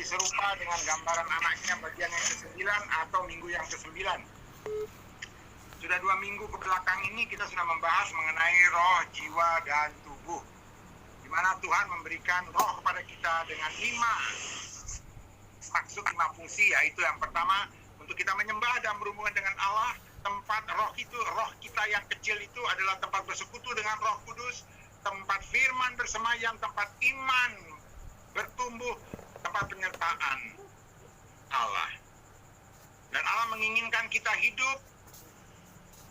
serupa dengan gambaran anaknya bagian yang ke-9 atau minggu yang ke-9. Sudah 2 minggu ke belakang ini kita sudah membahas mengenai roh, jiwa, dan tubuh. Di mana Tuhan memberikan roh kepada kita dengan 5 maksud, 5 fungsi, yaitu yang pertama, untuk kita menyembah dan berhubungan dengan Allah. Tempat roh itu, roh kita yang kecil itu adalah tempat bersekutu dengan Roh Kudus, tempat firman bersemayam, tempat iman bertumbuh, tempat penyertaan Allah. Dan Allah menginginkan kita hidup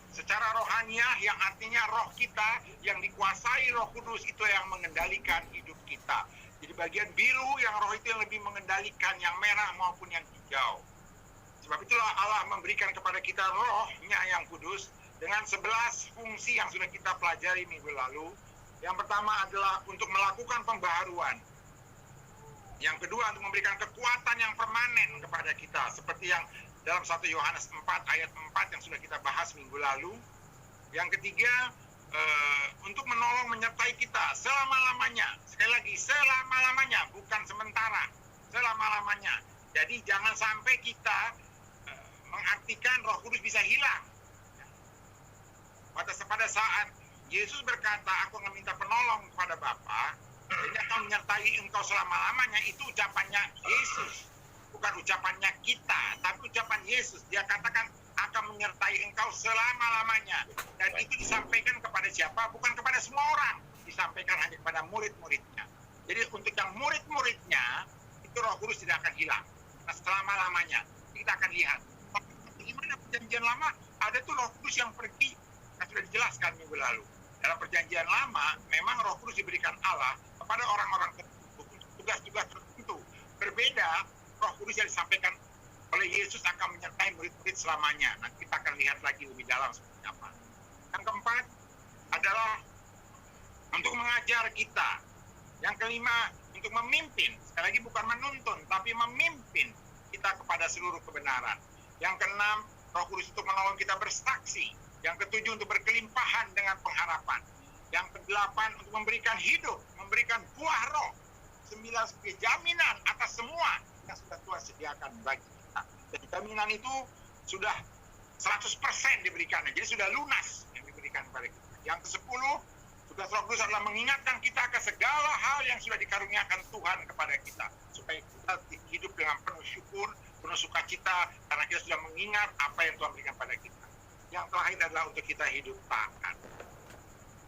secara rohaniah, yang artinya roh kita yang dikuasai Roh Kudus itu yang mengendalikan hidup kita. Jadi bagian biru yang roh itu yang lebih mengendalikan, yang merah maupun yang hijau. Sebab itulah Allah memberikan kepada kita rohnya yang kudus dengan 11 fungsi yang sudah kita pelajari minggu lalu. Yang pertama adalah untuk melakukan pembaharuan. Yang kedua untuk memberikan kekuatan yang permanen kepada kita. Seperti yang dalam 1 Yohanes 4 ayat 4 yang sudah kita bahas minggu lalu. Yang ketiga untuk menolong menyertai kita selama-lamanya. Sekali lagi, selama-lamanya, bukan sementara. Selama-lamanya. Jadi jangan sampai kita mengartikan Roh Kudus bisa hilang. Pada saat Yesus berkata, aku akan minta penolong kepada Bapa, ini akan menyertai engkau selama-lamanya, itu ucapannya Yesus. Bukan ucapannya kita, tapi ucapan Yesus. Dia katakan akan menyertai engkau selama-lamanya. Dan itu disampaikan kepada siapa? Bukan kepada semua orang. Disampaikan hanya kepada murid-muridnya. Jadi untuk yang murid-muridnya, itu Roh Kudus tidak akan hilang. Nah, selama-lamanya. Kita akan lihat. Gimana perjanjian lama? Ada tuh Roh Kudus yang pergi. Yang sudah dijelaskan minggu lalu. Dalam perjanjian lama, memang Roh Kudus diberikan Allah kepada orang-orang tertentu untuk tugas-tugas tertentu. Berbeda, Roh Kudus yang disampaikan oleh Yesus akan menyertai murid-murid selamanya. Nanti kita akan lihat lagi lebih dalam seperti apa. Yang keempat adalah untuk mengajar kita. Yang kelima, untuk memimpin. Sekali lagi bukan menuntun, tapi memimpin kita kepada seluruh kebenaran. Yang keenam, Roh Kudus untuk menolong kita bersaksi. Yang ketujuh, untuk berkelimpahan dengan pengharapan. Yang kedelapan, untuk memberikan hidup, memberikan buah roh. 9 sebagai jaminan atas semua yang sudah Tuhan sediakan bagi kita. Dan jaminan itu sudah 100% diberikan. Jadi sudah lunas yang diberikan kepada kita. Yang ke-10, tugas Roh Kudus adalah mengingatkan kita ke segala hal yang sudah dikaruniakan Tuhan kepada kita. Supaya kita hidup dengan penuh syukur, penuh sukacita, karena kita sudah mengingat apa yang Tuhan berikan pada kita. Yang terakhir adalah untuk kita hidup taat.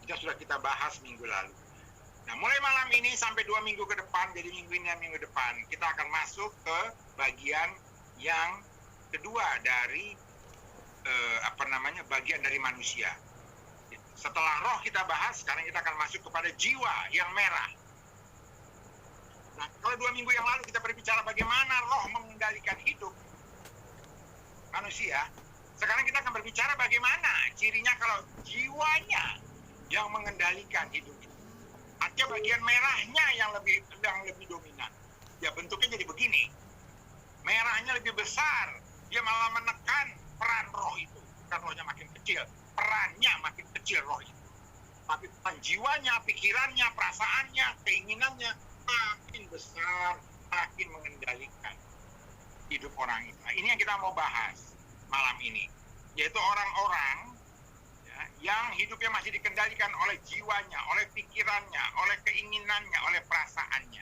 Itu sudah kita bahas minggu lalu. Nah, mulai malam ini sampai 2 minggu ke depan, jadi minggu ini dan minggu depan, kita akan masuk ke bagian yang kedua dari bagian dari manusia. Setelah roh kita bahas, sekarang kita akan masuk kepada jiwa yang merah. Nah, kalau 2 minggu yang lalu kita berbicara bagaimana roh mengendalikan hidup manusia, sekarang kita akan berbicara bagaimana cirinya kalau jiwanya yang mengendalikan hidup itu. Ada bagian merahnya yang lebih dominan. Ya, bentuknya jadi begini. Merahnya lebih besar. Dia malah menekan peran roh itu. Bukan rohnya makin kecil, perannya makin kecil roh itu. Tapi jiwanya, pikirannya, perasaannya, keinginannya makin besar, makin mengendalikan hidup orang itu. Nah, ini yang kita mau bahas malam ini, yaitu orang-orang yang hidupnya masih dikendalikan oleh jiwanya, oleh pikirannya, oleh keinginannya, oleh perasaannya.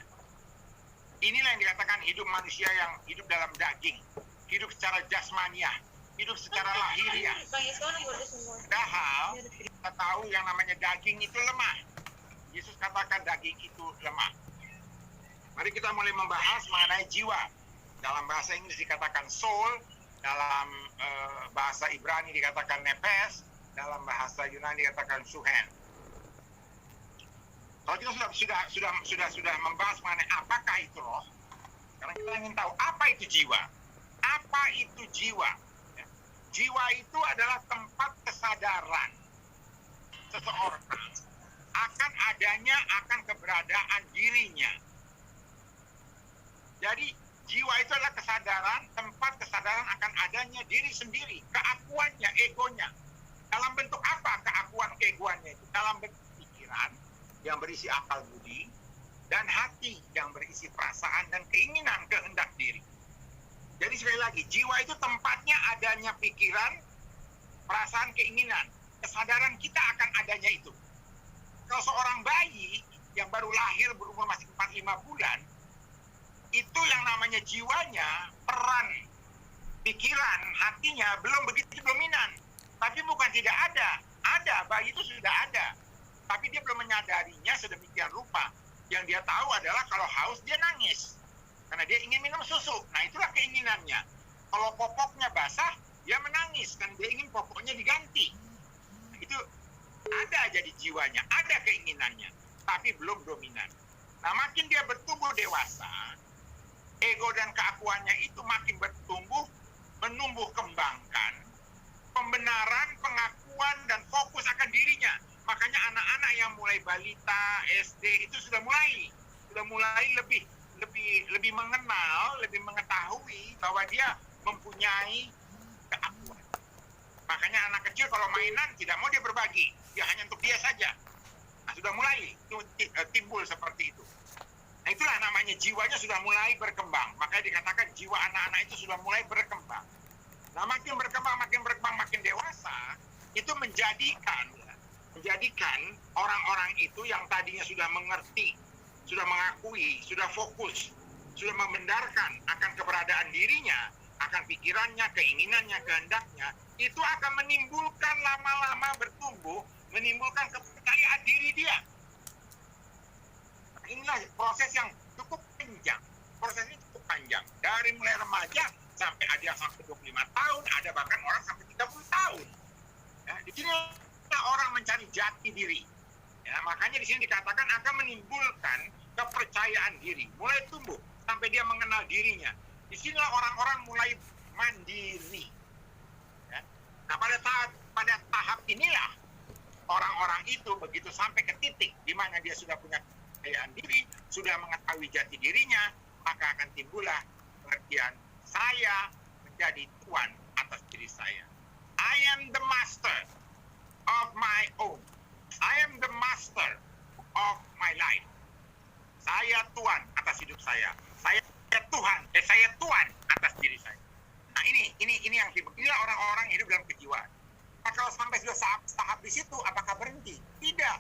Inilah yang dikatakan hidup manusia yang hidup dalam daging, hidup secara jasmaniah, hidup secara lahiriah. Padahal kita tahu yang namanya daging itu lemah. Yesus katakan daging itu lemah. Mari kita mulai membahas mengenai jiwa. Dalam bahasa Inggris dikatakan soul, dalam bahasa Ibrani dikatakan nepes, dalam bahasa Yunani dikatakan suhen. Kalau kita sudah membahas mengenai apakah itu roh, sekarang kita ingin tahu apa itu jiwa. Apa itu jiwa? Ya. Jiwa itu adalah tempat kesadaran seseorang akan keberadaan dirinya. Jadi jiwa itu adalah kesadaran, tempat kesadaran akan adanya diri sendiri, keakuannya, egonya. Dalam bentuk apa keakuan keegoannya itu? Dalam bentuk pikiran yang berisi akal budi dan hati yang berisi perasaan dan keinginan, kehendak lagi, jiwa itu tempatnya adanya pikiran, perasaan, keinginan. Kesadaran kita akan adanya itu. Kalau seorang bayi yang baru lahir berumur masih 4-5 bulan, itu yang namanya jiwanya, peran, pikiran, hatinya belum begitu dominan. Tapi bukan tidak ada. Ada, bayi itu sudah ada. Tapi dia belum menyadarinya sedemikian rupa. Yang dia tahu adalah kalau haus dia nangis. Karena dia ingin minum susu. Nah itulah keinginannya. Kalau popoknya basah, dia menangis. Karena dia ingin popoknya diganti. Nah, itu ada jadi jiwanya, ada keinginannya. Tapi belum dominan. Nah makin dia bertumbuh dewasa, ego dan keakuannya itu makin bertumbuh, menumbuh kembangkan pembenaran, pengakuan, dan fokus akan dirinya. Makanya anak-anak yang mulai balita, SD itu sudah mulai lebih mengenal, lebih mengetahui bahwa dia mempunyai keakuan. Makanya anak kecil kalau mainan tidak mau dia berbagi, dia hanya untuk dia saja. Nah, sudah mulai timbul seperti itu. Nah, itulah namanya jiwanya sudah mulai berkembang. Makanya dikatakan jiwa anak-anak itu sudah mulai berkembang. Nah, makin berkembang, makin dewasa, itu menjadikan orang-orang itu yang tadinya sudah mengerti, sudah mengakui, sudah fokus, sudah membenarkan akan keberadaan dirinya, akan pikirannya, keinginannya, kehendaknya, itu akan menimbulkan lama-lama bertumbuh, menimbulkan kepercayaan diri dia. Inilah proses yang cukup panjang. Prosesnya cukup panjang. Dari mulai remaja sampai ada yang sampai 25 tahun, ada bahkan orang sampai 30 tahun. Ya, di sini orang mencari jati diri. Ya, makanya di sini dikatakan akan menimbulkan kepercayaan diri, mulai tumbuh sampai dia mengenal dirinya. Di sinilah orang-orang mulai mandiri. Ya. Nah, pada tahap inilah orang-orang itu begitu sampai ke titik di mana dia sudah punya kepercayaan diri, sudah mengetahui jati dirinya, maka akan timbullah pengertian saya menjadi tuan atas diri saya. I am the master of my own. I am the master of my life. Saya tuan atas hidup saya. Saya tuan atas diri saya. Nah, ini yang inilah orang-orang hidup dalam kejiwaan. Nah, kalau sampai sudah tahap di situ, apakah berhenti? Tidak.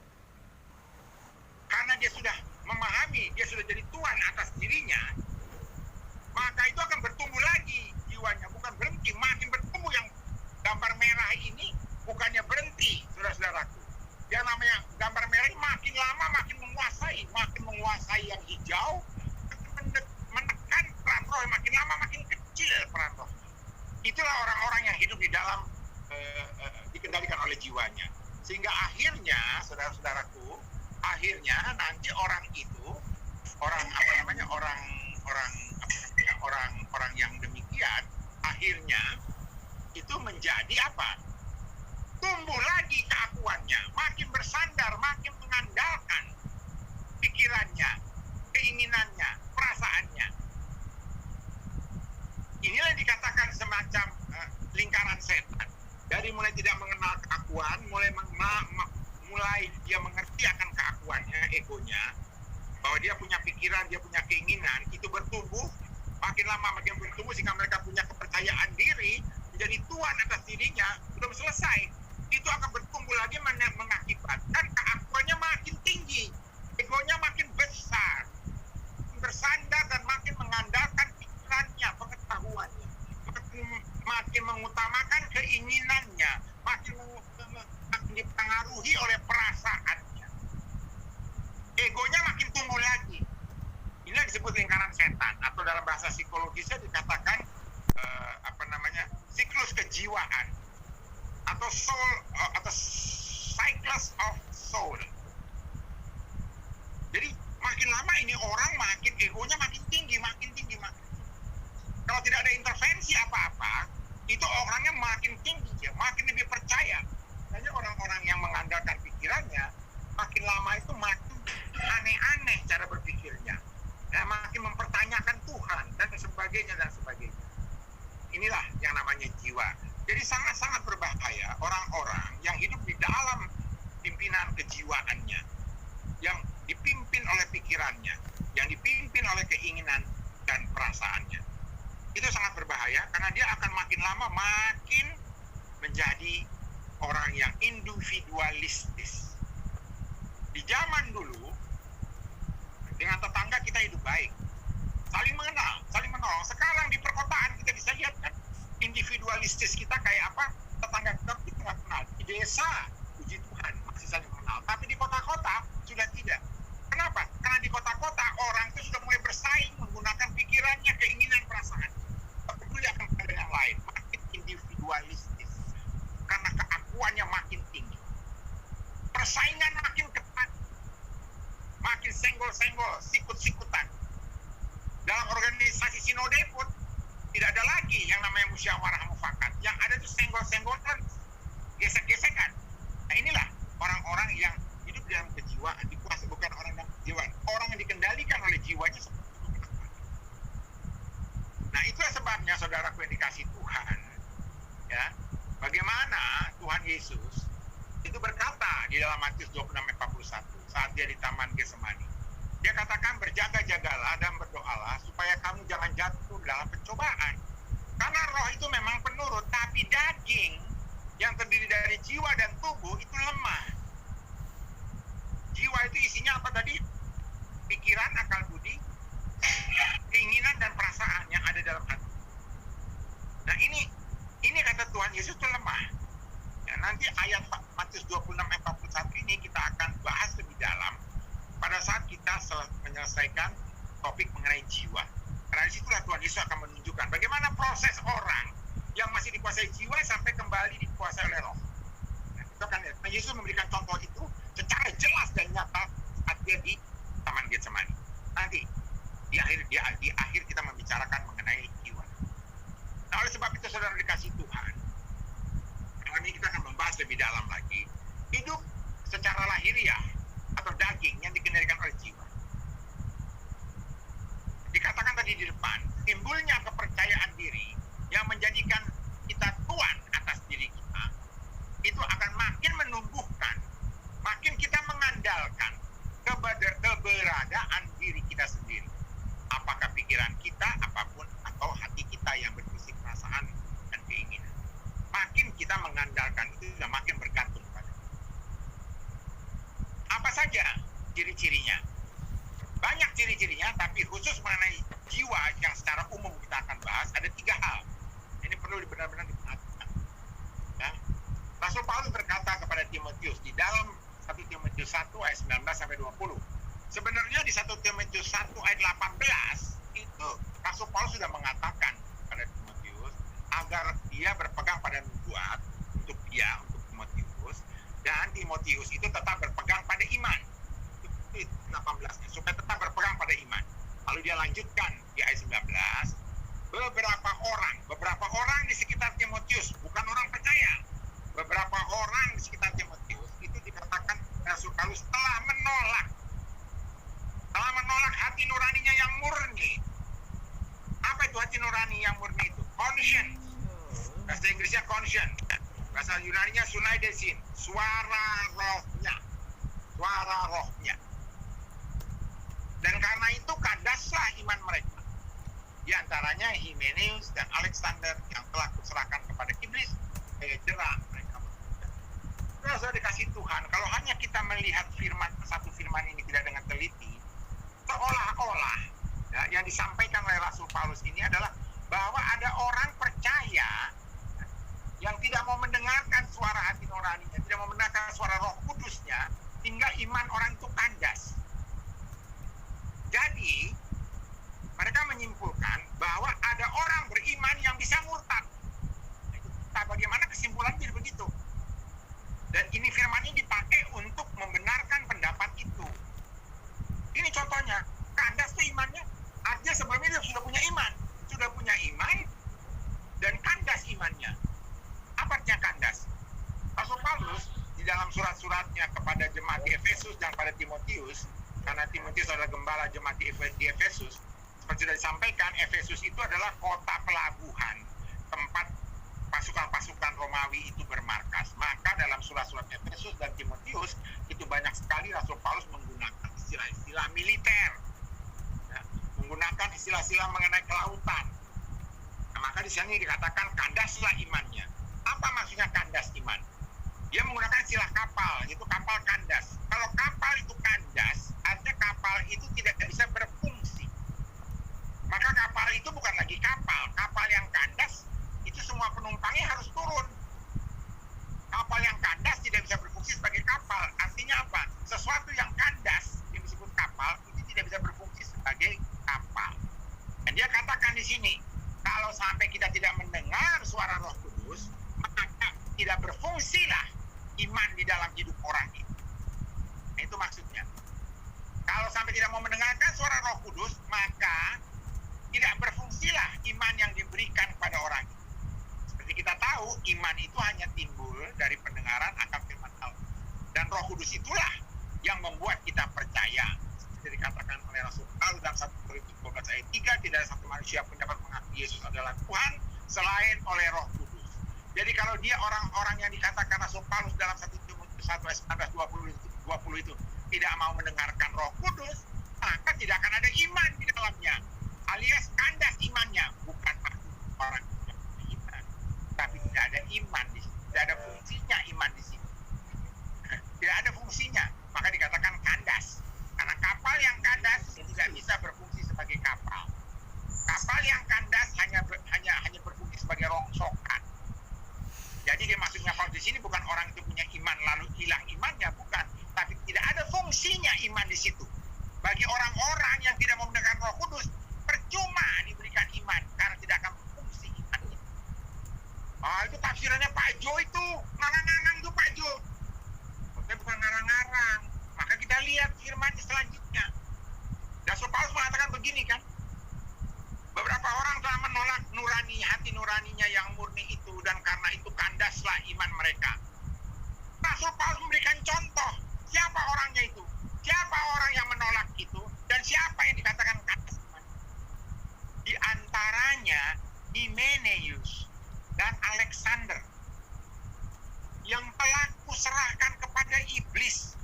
Karena dia sudah memahami, dia sudah jadi tuan atas dirinya, maka itu akan bertumbuh lagi jiwanya, bukan berhenti, makin bertumbuh. Yang gambar merah ini bukannya berhenti, saudara-saudaraku. Yang namanya gambar merah ini makin lama makin menguasai yang hijau, menekan peran roh, makin lama makin kecil peran roh. Itulah orang-orang yang hidup di dalam dikendalikan oleh jiwanya. Sehingga akhirnya, saudara-saudaraku, nanti orang itu, orang yang demikian, akhirnya itu menjadi apa? Tumbuh lagi keakuannya, makin bersandar, makin mengandalkan pikirannya, keinginannya, perasaannya. Inilah yang dikatakan semacam lingkaran setan. Dari mulai tidak mengenal keakuan, mulai dia mengerti akan keakuannya, egonya, bahwa dia punya pikiran, dia punya keinginan, itu bertumbuh, makin lama makin bertumbuh sehingga mereka punya kepercayaan diri, menjadi tuan atas dirinya, belum selesai. Itu akan bertumbuh lagi mengakibatkan keakuannya makin tinggi, egonya makin besar, bersandar dan makin mengandalkan pikirannya, pengetahuannya, makin mengutamakan keinginannya, makin dipengaruhi oleh perasaannya. Egonya makin tumbuh lagi. Ini disebut lingkaran setan, atau dalam bahasa psikologisnya dikatakan siklus kejiwaan atau soul atau cycles of soul. Jadi makin lama ini orang makin egonya makin tinggi. Kalau tidak ada intervensi apa-apa, itu orangnya makin tinggi, ya, makin lebih percaya. Hanya orang-orang yang mengandalkan pikirannya, makin lama itu makin aneh-aneh cara berpikirnya, ya, makin mempertanyakan Tuhan dan sebagainya. Inilah yang namanya jiwa. Jadi sangat-sangat berbahaya orang-orang yang hidup di dalam pimpinan kejiwaannya, yang dipimpin oleh pikirannya, yang dipimpin oleh keinginan dan perasaannya. Itu sangat berbahaya karena Karena dia akan makin lama makin menjadi orang yang individualistis. Di zaman dulu, dengan tetangga kita hidup baik, saling mengenal, saling menolong. Sekarang di perkotaan kita bisa lihat kan, individualistis kita kayak apa? Tetangga kita nggak kenal. Di desa, puji Tuhan, masih saling mengenal. Tapi di kota-kota sudah tidak. Kenapa? Karena di kota-kota orang itu sudah mulai bersaing menggunakan pikirannya, keinginan, perasaan. Tak peduli akan pada yang lain, makin individualistis. Karena keakuannya makin tinggi. Persaingan makin ketat. Makin senggol-senggol, sikut-sikutan. Dalam organisasi sinode pun tidak ada lagi yang namanya musyawarah mufakat. Yang ada itu senggol-senggolan, gesek-gesekan. Nah inilah orang-orang yang hidup dalam kejiwaan, dikuasai bukan orang dalam kejiwaan. Orang yang dikendalikan oleh jiwanya seperti itu. Nah itulah sebabnya saudaraku yang dikasih Tuhan, ya, bagaimana Tuhan Yesus itu berkata di dalam Matius 26:41 saat dia di Taman Getsemani. Dia katakan berjaga-jagalah dan berdoalah supaya kamu jangan jatuh dalam pencobaan. Karena roh itu memang penurut, tapi daging yang terdiri dari jiwa dan tubuh itu lemah. Jiwa itu isinya apa tadi? Pikiran, akal budi, keinginan dan perasaan yang ada dalam hati. Nah ini kata Tuhan Yesus itu lemah. Ya, nanti ayat Matius 26:41 ini kita akan bahas lebih dalam pada saat kita menyelesaikan topik mengenai jiwa. Karena disitulah Tuhan Yesus akan menunjukkan bagaimana proses orang yang masih dikuasai jiwa sampai kembali dikuasai oleh roh. Nah, itu kan Yesus memberikan contoh itu secara jelas dan nyata saat dia di Taman Getsemani. Nanti di akhir kita membicarakan mengenai jiwa. Nah, oleh sebab itu saudara dikasih Tuhan, kali ini kita akan membahas lebih dalam lagi hidup secara lahiriah atau daging yang dikendalikan oleh jiwa. Dikatakan tadi di depan, timbulnya kepercayaan diri yang menjadikan kita tuan atas diri kita, itu akan makin menumbuhkan, makin kita mengandalkan keberadaan diri kita sendiri. Apakah pikiran kita, apapun, atau hati kita yang berfisik perasaan dan keinginan. Makin kita mengandalkan itu dan makin bergantung pada itu. Apa saja ciri-cirinya? Banyak ciri-cirinya, tapi khusus mengenai jiwa yang secara umum kita akan bahas, ada 3 hal. Ini perlu benar-benar diperhatikan. Ya. Rasul Paulus berkata kepada Timotius di dalam 1 Timotius 1 ayat 19-20. Sebenarnya di 1 Timotius 1 ayat 18 itu Rasul Paulus sudah mengatakan pada Timotius agar dia berpegang pada nubuat untuk Timotius, dan Timotius itu tetap berpegang pada iman. 18 supaya tetap berpegang pada iman. Lalu dia lanjutkan di ayat 19, beberapa orang di sekitar Timotius, bukan orang percaya, beberapa orang di sekitar Timotius itu dikatakan Rasul Paulus telah menolak hati nuraninya yang murni. Apa itu hati nurani yang murni itu? Conscience. Bahasa Inggrisnya conscience. Bahasa Yunaninya sunaidesin, suara rohnya. Dan karena itu kandaslah iman mereka. Di antaranya Hymenaeus dan Alexander yang telah kuserahkan kepada iblis, daya jerah mereka. Kalau sudah dikasih Tuhan, kalau hanya kita melihat satu firman ini tidak dengan teliti, seolah-olah ya, yang disampaikan oleh Rasul Paulus ini adalah bahwa ada orang percaya yang tidak mau mendengarkan suara hati nuraninya, tidak mau mendengarkan suara Roh Kudusnya, hingga iman orang itu kandas. Jadi mereka menyimpulkan bahwa ada orang beriman yang bisa murtad. Nah, bagaimana kesimpulan jadi begitu? Dan ini firman ini dipakai untuk membenarkan pendapat itu. Ini contohnya, kandas itu imannya. Artinya sebelumnya dia sudah punya iman dan kandas imannya. Apa artinya kandas? Rasul Paulus di dalam surat-suratnya kepada jemaat di Efesus dan pada Timotius, karena Timotius adalah gembala jemaat di Efesus, seperti sudah disampaikan, Efesus itu adalah kota pelabuhan, tempat pasukan-pasukan Romawi itu bermarkas. Maka dalam surat-surat Efesus dan Timotius itu banyak sekali Rasul Paulus menggunakan istilah-istilah militer, ya, menggunakan istilah-istilah mengenai kelautan. Maka di sini dikatakan kandaslah imannya. Apa maksudnya kandas iman? Dia menggunakan istilah kapal, itu kapal kandas. Kalau kapal itu kandas, artinya kapal itu tidak bisa berfungsi. Maka kapal itu bukan lagi kapal. Kapal yang kandas, itu semua penumpangnya harus turun. Kapal yang kandas tidak bisa berfungsi sebagai kapal. Artinya apa? Sesuatu yang kandas, yang disebut kapal, itu tidak bisa berfungsi sebagai kapal. Dan dia katakan di sini, kalau sampai kita tidak mendengar suara Roh Kudus, maka tidak berfungsilah iman di dalam hidup orang itu. Nah, itu maksudnya. Kalau sampai tidak mau mendengarkan suara Roh Kudus, maka tidak berfungsilah iman yang diberikan pada orang itu. Seperti kita tahu, iman itu hanya timbul dari pendengaran akan firman Allah. Dan Roh Kudus itulah yang membuat kita percaya. Seperti dikatakan oleh Rasul Paulus dalam 1 Korintus 12 ayat 3, tidak ada satu manusia pun dapat mengakui Yesus adalah Tuhan selain oleh Roh Kudus. Jadi kalau dia orang-orang yang dikatakan Rasul Paulus dalam 1 Timotius 1 ayat 19-20 itu tidak mau mendengarkan Roh Kudus, maka tidak akan ada iman di dalamnya. Alias kandas imannya, bukan maksud orang yang beriman, tapi tidak ada iman di situ, tidak ada fungsinya iman di situ. Tidak ada fungsinya, maka dikatakan kandas. Karena kapal yang kandas tidak bisa berfungsi sebagai kapal. Kapal yang kandas hanya berfungsi sebagai rongsokan. Jadi dia maksudnya Paulus di sini bukan orang itu punya iman lalu hilang imannya, bukan. Tapi tidak ada fungsinya iman di situ. Bagi orang-orang yang tidak mau mendengar Roh Kudus, percuma diberikan iman karena tidak akan berfungsi imannya. Itu tafsirannya Pak Jo itu, ngarang-ngarang itu Pak Jo. Maksudnya bukan ngarang-ngarang. Maka kita lihat firman selanjutnya. Rasul Paulus mengatakan begini kan, beberapa orang telah menolak hati nuraninya yang murni itu, dan karena itu kandaslah iman mereka. Rasul Paulus memberikan contoh, siapa orangnya itu, siapa orang yang menolak itu, dan siapa yang dikatakan kandas iman. Di antaranya Hymenaeus dan Alexander yang telah kuserahkan kepada iblis.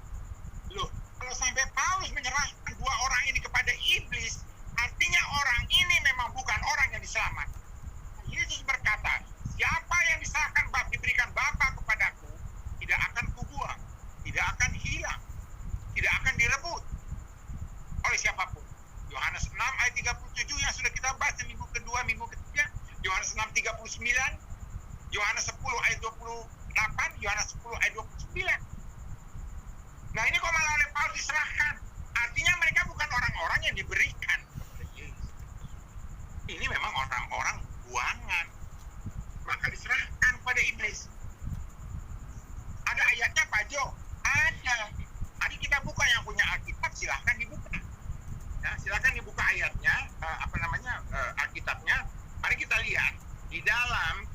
Loh, kalau sampai Paulus menyerahkan dua orang ini kepada iblis, artinya orang ini memang bukan orang yang diselamatkan. Yesus berkata, siapa yang diserahkan diberikan Bapa kepadaku, tidak akan kubuang, tidak akan hilang, tidak akan direbut oleh siapapun. Yohanes 6 ayat 37 yang sudah kita bahas minggu kedua, minggu ketiga. Yohanes 6:39, Yohanes 10 ayat 28, Yohanes 10 ayat 29. Nah ini kok malah oleh Paulus diserahkan. Artinya mereka bukan orang-orang yang diberikan kepada Yesus. Ini memang orang-orang buangan. Maka diserahkan pada iblis. Ada ayatnya Pak Jo? Ada. Mari kita buka, yang punya Alkitab silahkan dibuka. Ya, silahkan dibuka ayatnya, Alkitabnya. Mari kita lihat di dalam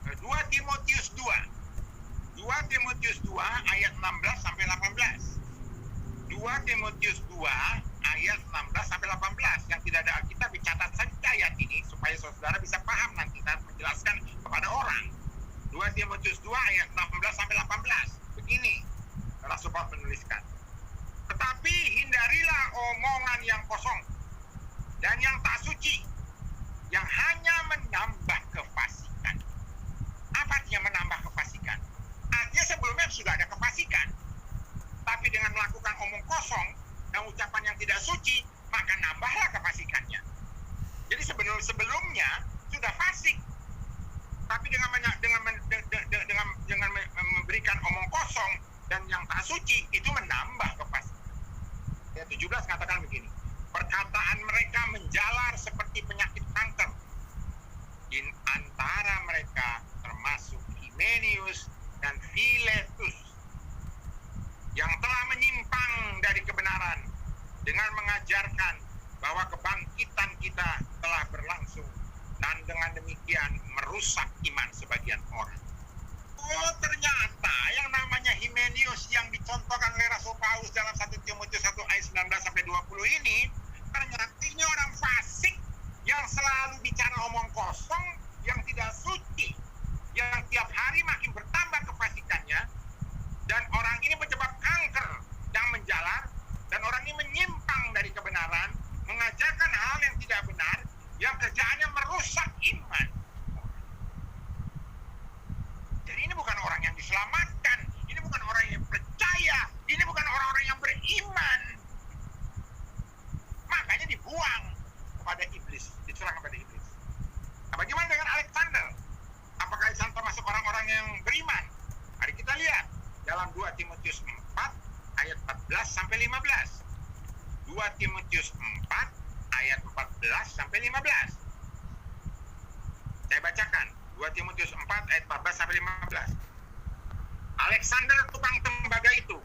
2 Timotius 2. 2 Timotius 2 ayat 16 sampai 18. 2 Timotius 2 ayat 16 sampai 18. Yang tidak ada Alkitab, dicatat saja ayat ini supaya saudara bisa paham nanti dan menjelaskan kepada orang. 2 Timotius 2 ayat 16 sampai 18. Begini Rasul Paulus menuliskan. Tetapi hindarilah omongan yang kosong dan yang tak suci, yang hanya menambah kefasikan. Apa artinya menambah kefasikan? Artinya sebelumnya sudah ada kefasikan, tapi dengan melakukan omong kosong dan ucapan yang tidak suci, maka nambahlah kefasikannya. Jadi sebelumnya sudah fasik, tapi dengan memberikan omong kosong dan yang tak suci, itu menambah kefasikan. Ayat 17 katakan begini, perkataan mereka menjalar seperti penyakit kanker. Di antara mereka termasuk Hymenaeus dan Philetus, yang telah menyimpang dari kebenaran dengan mengajarkan bahwa kebangkitan kita telah berlangsung, dan dengan demikian merusak iman sebagian orang. Oh, ternyata yang namanya Hymenaeus yang dicontohkan oleh Rasul Paulus dalam 1 Timotius 1 ayat 19 sampai 20 ini, ternyata ini orang fasik diserang kepada iblis. Nah, bagaimana dengan Alexander? Apakah Alexander termasuk orang-orang yang beriman? Mari kita lihat dalam 2 Timotius 4 ayat 14 sampai 15. 2 Timotius 4 ayat 14 sampai 15. Saya bacakan 2 Timotius 4 ayat 14 sampai 15. Alexander tukang tembaga itu